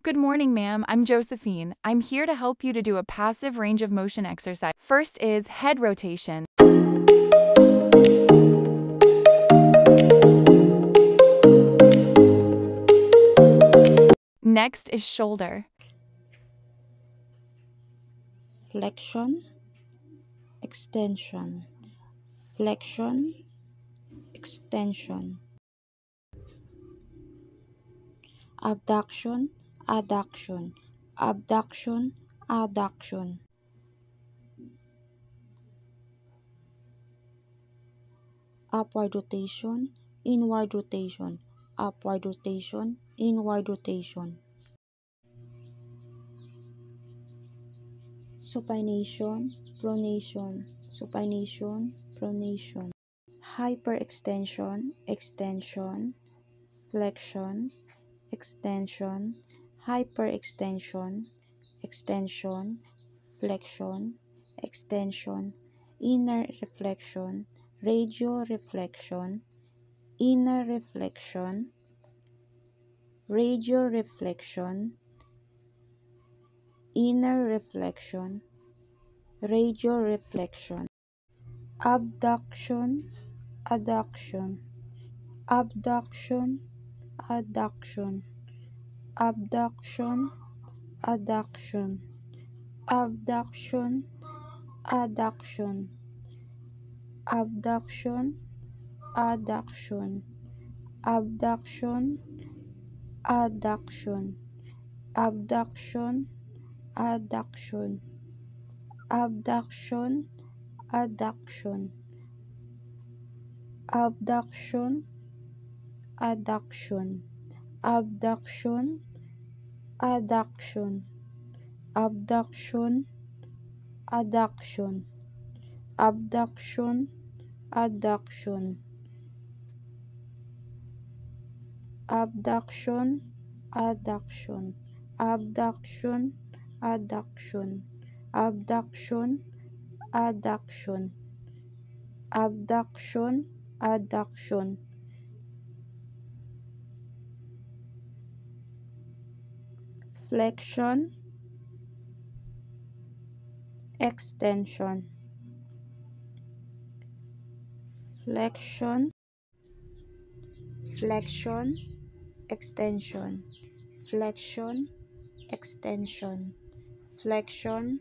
Good morning, ma'am. I'm Josephine. I'm here to help you to do a passive range of motion exercise. First is head rotation. Next is shoulder. Flexion, extension, flexion, extension, abduction, adduction, abduction, adduction, upward rotation, inward rotation, upward rotation, inward rotation, supination, pronation, supination, pronation, hyperextension, extension, flexion, extension, hyperextension, extension, flexion, extension, inner reflection, radio reflection, inner reflection, radio reflection, inner reflection, radio reflection, abduction, adduction, abduction, adduction, abduction, adduction, abduction, adduction, abduction, adduction, abduction, adduction, abduction, adduction, abduction, adduction, abduction, adduction, abduction, adduction, abduction, adduction, abduction, adduction, abduction, adduction, abduction, adduction, abduction, adduction, abduction, adduction, flexion, extension, flexion, flexion, extension, flexion, extension, flexion,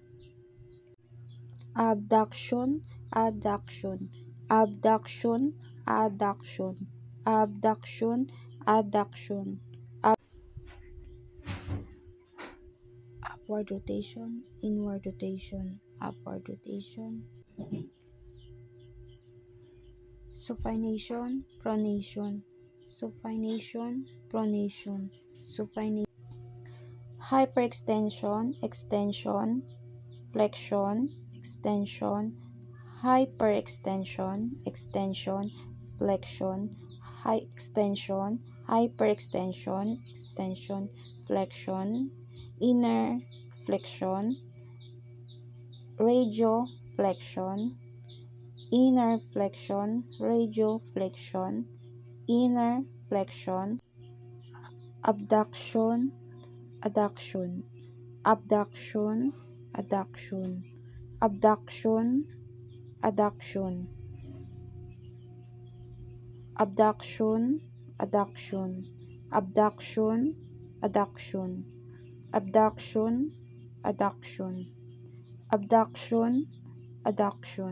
abduction, adduction, abduction, adduction, abduction, adduction, upward rotation, inward rotation, upward rotation, supination, pronation, supination, pronation, supination, hyperextension, extension, flexion, extension, hyperextension, extension, flexion, high extension, hyperextension, extension, flexion, inner flexion, radio flexion, inner flexion, radio flexion, inner flexion, abduction, adduction, abduction, adduction, abduction, adduction, abduction, adduction, abduction, adduction, abduction, adduction, abduction, adduction,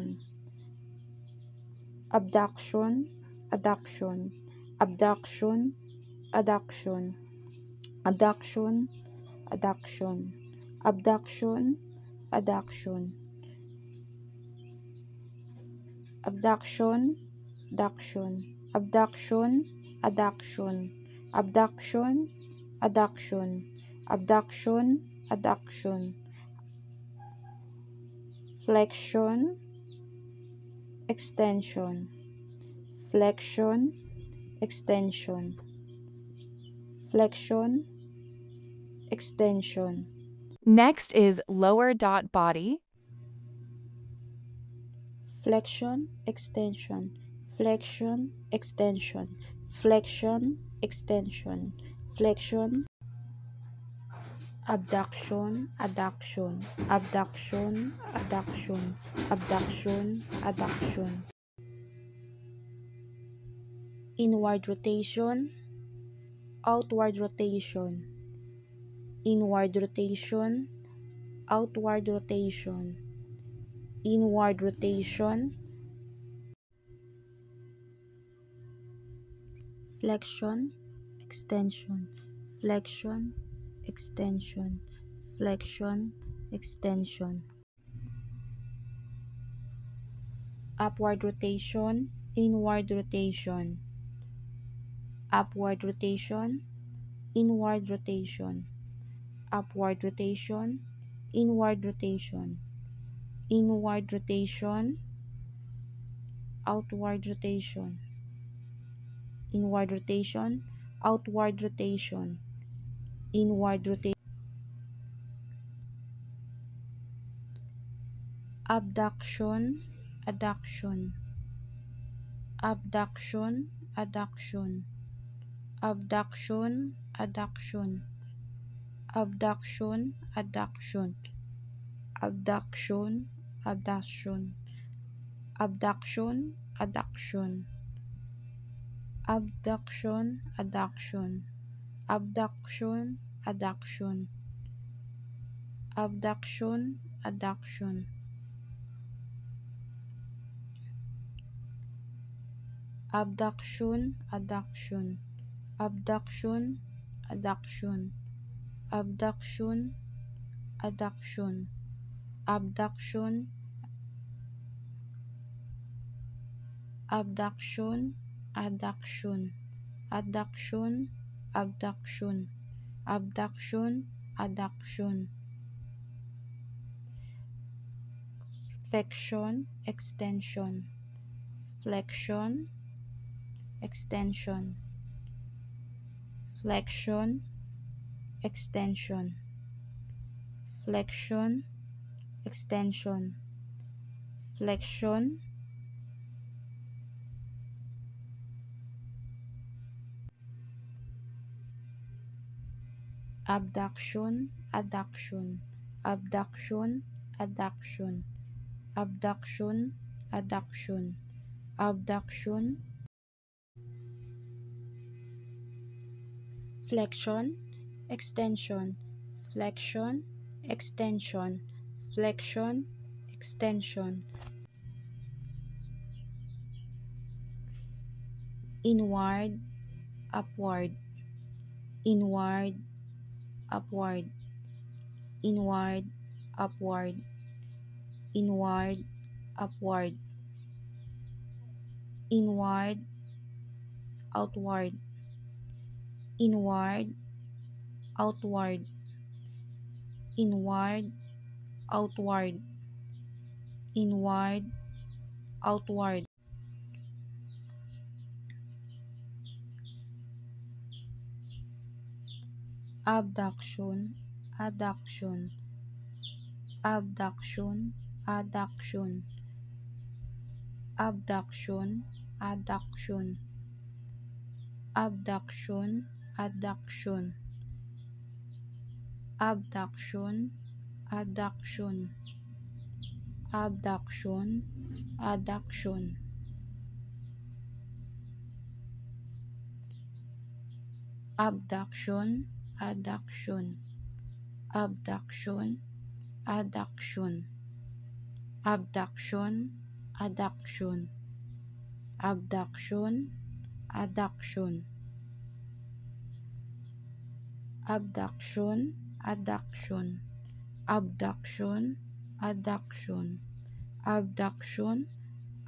abduction, adduction, abduction, adduction, abduction, adduction, abduction, adduction, abduction, adduction, abduction, adduction, abduction, adduction, abduction, adduction, flexion, extension, flexion, extension, flexion, extension, Next is lower dot body. flexion, extension, flexion, extension, flexion, extension, flexion, abduction, adduction, abduction, adduction, abduction, adduction. Inward rotation, outward rotation, inward rotation, outward rotation, inward rotation, flexion, extension, flexion, extension, flexion, extension. Upward rotation, inward rotation, upward rotation, inward rotation, upward rotation, inward rotation, inward rotation, outward rotation, inward rotation, outward rotation, inward rotation. Abduction, adduction, abduction, adduction, abduction, adduction, abduction, adduction, abduction, abduction, abduction, adduction, abduction, adduction, abduction, adduction, abduction, adduction, abduction, adduction, abduction, adduction, abduction, adduction, abduction, abduction, adduction, abduction, abduction, abduction, adduction, flexion, extension, flexion, extension, flexion, extension, flexion, extension, flexion, abduction, adduction, abduction, adduction, abduction, adduction, abduction, flexion, extension, flexion, extension, flexion, extension, inward, upward, inward, upward, inward, upward, inward, upward, inward, outward, inward, outward, inward, outward, inward, outward. Abduction, adduction, abduction, adduction, abduction, adduction, abduction, adduction, abduction, adduction, abduction, adduction, abduction, adduction, abduction, adduction, abduction, adduction, abduction, adduction, abduction, adduction, abduction, adduction, abduction,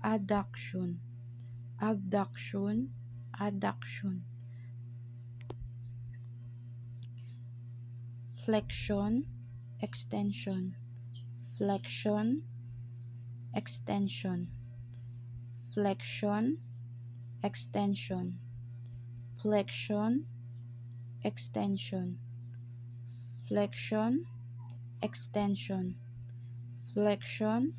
adduction, abduction, adduction, flexion, extension, flexion, extension, flexion, extension, flexion, extension, flexion, extension, flexion,